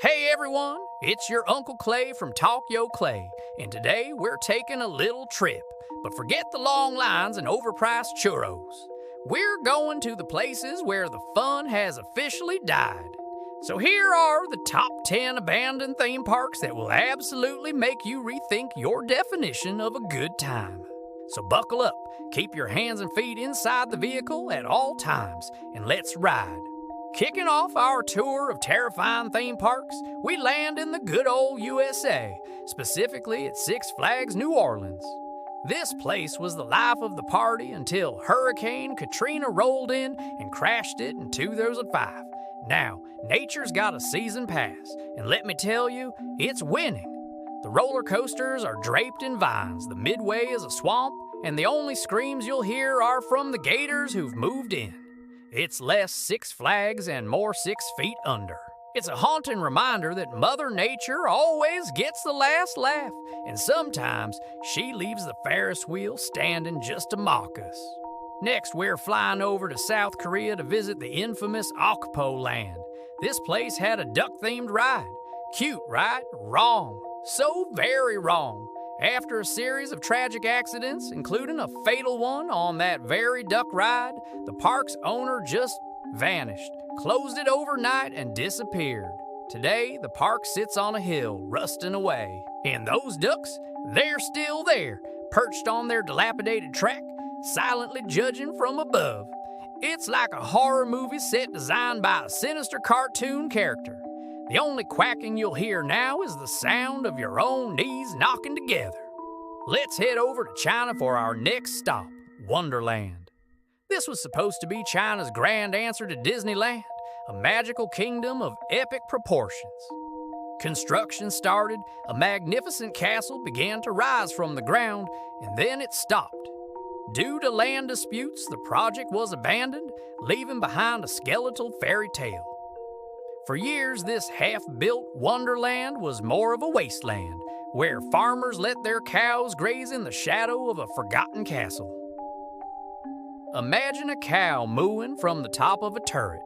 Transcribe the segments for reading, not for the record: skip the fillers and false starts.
Hey everyone, it's your Uncle Clay from Talk Yo Clay, and today we're taking a little trip. But forget the long lines and overpriced churros. We're going to the places where the fun has officially died. So here are the top 10 abandoned theme parks that will absolutely make you rethink your definition of a good time. So buckle up, keep your hands and feet inside the vehicle at all times, and let's ride. Kicking off our tour of terrifying theme parks, we land in the good old USA, specifically at Six Flags New Orleans. This place was the life of the party until Hurricane Katrina rolled in and crashed it in 2005. Now, nature's got a season pass, and let me tell you, it's winning. The roller coasters are draped in vines, the midway is a swamp, and the only screams you'll hear are from the gators who've moved in. It's less Six Flags and more 6 feet under. It's a haunting reminder that Mother Nature always gets the last laugh, and sometimes she leaves the Ferris wheel standing just to mock us. Next, we're flying over to South Korea to visit the infamous Okpo land. This place had a duck-themed ride. Cute, right? Wrong. So very wrong. After a series of tragic accidents, including a fatal one on that very duck ride, the park's owner just vanished, closed it overnight, and disappeared. Today, the park sits on a hill, rusting away. And those ducks, they're still there, perched on their dilapidated track, silently judging from above. It's like a horror movie set designed by a sinister cartoon character. The only quacking you'll hear now is the sound of your own knees knocking together. Let's head over to China for our next stop, Wonderland. This was supposed to be China's grand answer to Disneyland, a magical kingdom of epic proportions. Construction started, a magnificent castle began to rise from the ground, and then it stopped. Due to land disputes, the project was abandoned, leaving behind a skeletal fairy tale. For years, this half-built wonderland was more of a wasteland, where farmers let their cows graze in the shadow of a forgotten castle. Imagine a cow mooing from the top of a turret.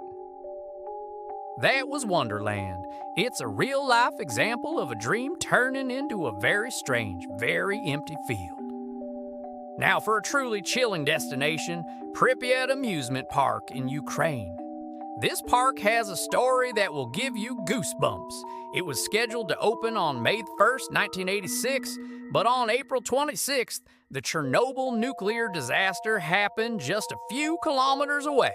That was Wonderland. It's a real-life example of a dream turning into a very strange, very empty field. Now for a truly chilling destination, Pripyat Amusement Park in Ukraine. This park has a story that will give you goosebumps. It was scheduled to open on May 1st, 1986, but on April 26th, the Chernobyl nuclear disaster happened just a few kilometers away.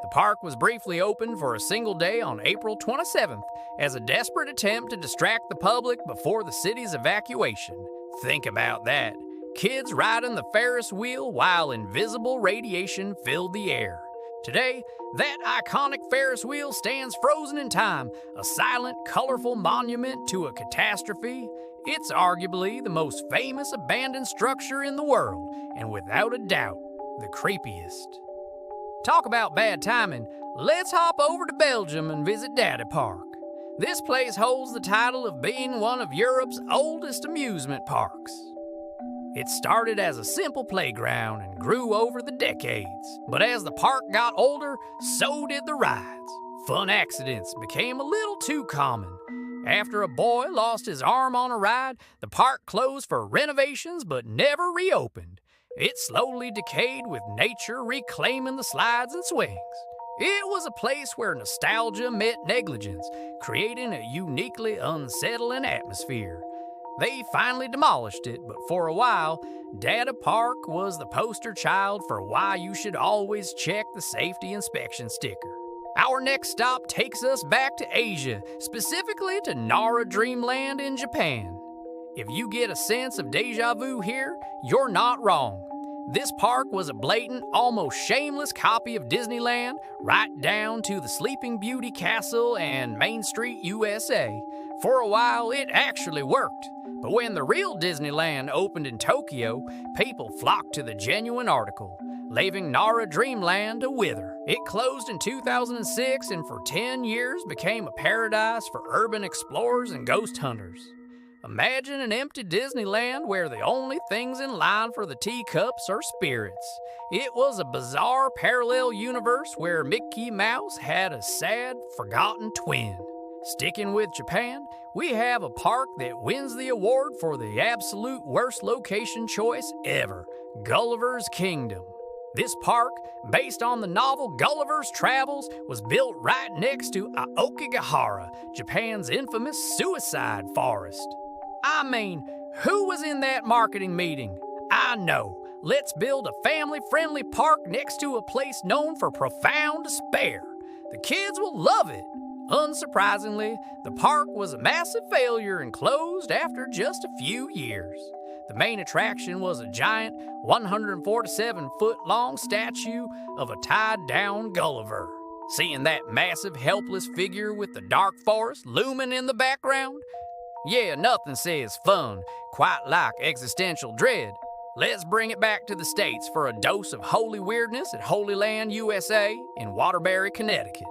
The park was briefly opened for a single day on April 27th as a desperate attempt to distract the public before the city's evacuation. Think about that. Kids riding the Ferris wheel while invisible radiation filled the air. Today, that iconic Ferris wheel stands frozen in time, a silent, colorful monument to a catastrophe. It's arguably the most famous abandoned structure in the world, and without a doubt, the creepiest. Talk about bad timing, let's hop over to Belgium and visit Dadipark. This place holds the title of being one of Europe's oldest amusement parks. It started as a simple playground and grew over the decades. But as the park got older, so did the rides. Fun accidents became a little too common. After a boy lost his arm on a ride, the park closed for renovations but never reopened. It slowly decayed with nature reclaiming the slides and swings. It was a place where nostalgia met negligence, creating a uniquely unsettling atmosphere. They finally demolished it, but for a while, Dadipark was the poster child for why you should always check the safety inspection sticker. Our next stop takes us back to Asia, specifically to Nara Dreamland in Japan. If you get a sense of deja vu here, you're not wrong. This park was a blatant, almost shameless copy of Disneyland, right down to the Sleeping Beauty Castle and Main Street, USA. For a while, it actually worked. But when the real Disneyland opened in Tokyo, people flocked to the genuine article, leaving Nara Dreamland to wither. It closed in 2006 and for 10 years became a paradise for urban explorers and ghost hunters. Imagine an empty Disneyland where the only things in line for the teacups are spirits. It was a bizarre parallel universe where Mickey Mouse had a sad, forgotten twin. Sticking with Japan, we have a park that wins the award for the absolute worst location choice ever, Gulliver's Kingdom. This park, based on the novel Gulliver's Travels, was built right next to Aokigahara, Japan's infamous suicide forest. I mean, who was in that marketing meeting? I know. Let's build a family-friendly park next to a place known for profound despair. The kids will love it. Unsurprisingly, the park was a massive failure and closed after just a few years. The main attraction was a giant 147-foot-long statue of a tied-down Gulliver. Seeing that massive, helpless figure with the dark forest looming in the background? Yeah, nothing says fun, quite like existential dread. Let's bring it back to the States for a dose of holy weirdness at Holy Land, USA in Waterbury, Connecticut.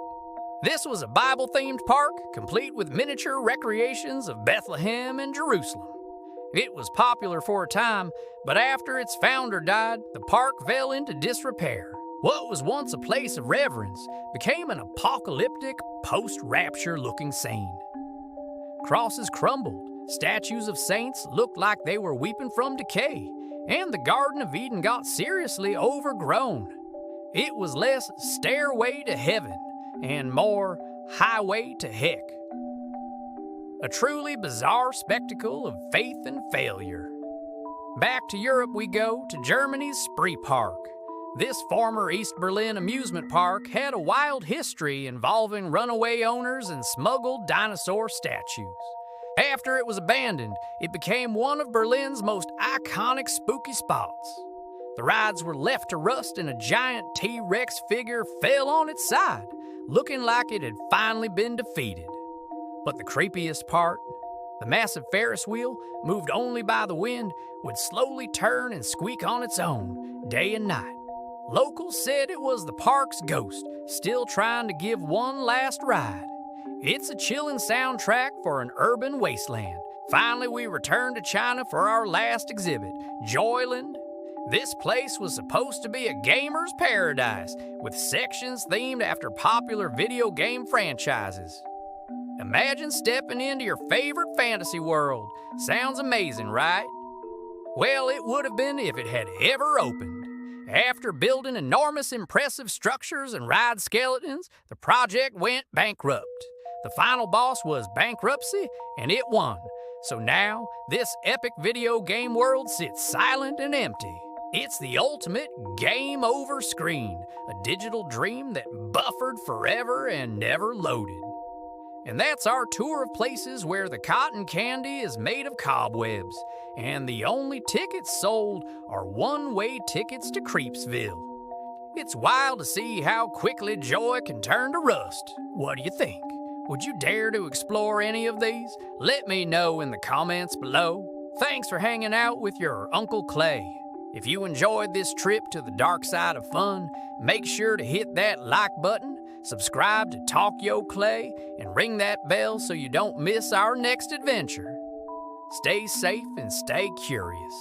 This was a Bible-themed park, complete with miniature recreations of Bethlehem and Jerusalem. It was popular for a time, but after its founder died, the park fell into disrepair. What was once a place of reverence became an apocalyptic, post-rapture looking scene. Crosses crumbled, statues of saints looked like they were weeping from decay, and the Garden of Eden got seriously overgrown. It was less stairway to heaven and more highway to heck. A truly bizarre spectacle of faith and failure. Back to Europe we go, to Germany's Spreepark. This former East Berlin amusement park had a wild history involving runaway owners and smuggled dinosaur statues. After it was abandoned, it became one of Berlin's most iconic spooky spots. The rides were left to rust and a giant T-Rex figure fell on its side, looking like it had finally been defeated. But the creepiest part, the massive Ferris wheel, moved only by the wind, would slowly turn and squeak on its own, day and night. Locals said it was the park's ghost, still trying to give one last ride. It's a chilling soundtrack for an urban wasteland. Finally, we returned to China for our last exhibit, Joyland. This place was supposed to be a gamer's paradise, with sections themed after popular video game franchises. Imagine stepping into your favorite fantasy world. Sounds amazing, right? Well, it would have been if it had ever opened. After building enormous impressive structures and ride skeletons, the project went bankrupt. The final boss was bankruptcy, and it won. So now, this epic video game world sits silent and empty. It's the ultimate game over screen, a digital dream that buffered forever and never loaded. And that's our tour of places where the cotton candy is made of cobwebs, and the only tickets sold are one-way tickets to Creepsville. It's wild to see how quickly joy can turn to rust. What do you think? Would you dare to explore any of these? Let me know in the comments below. Thanks for hanging out with your Uncle Clay. If you enjoyed this trip to the dark side of fun, make sure to hit that like button, subscribe to Talk Yo Clay, and ring that bell so you don't miss our next adventure. Stay safe and stay curious.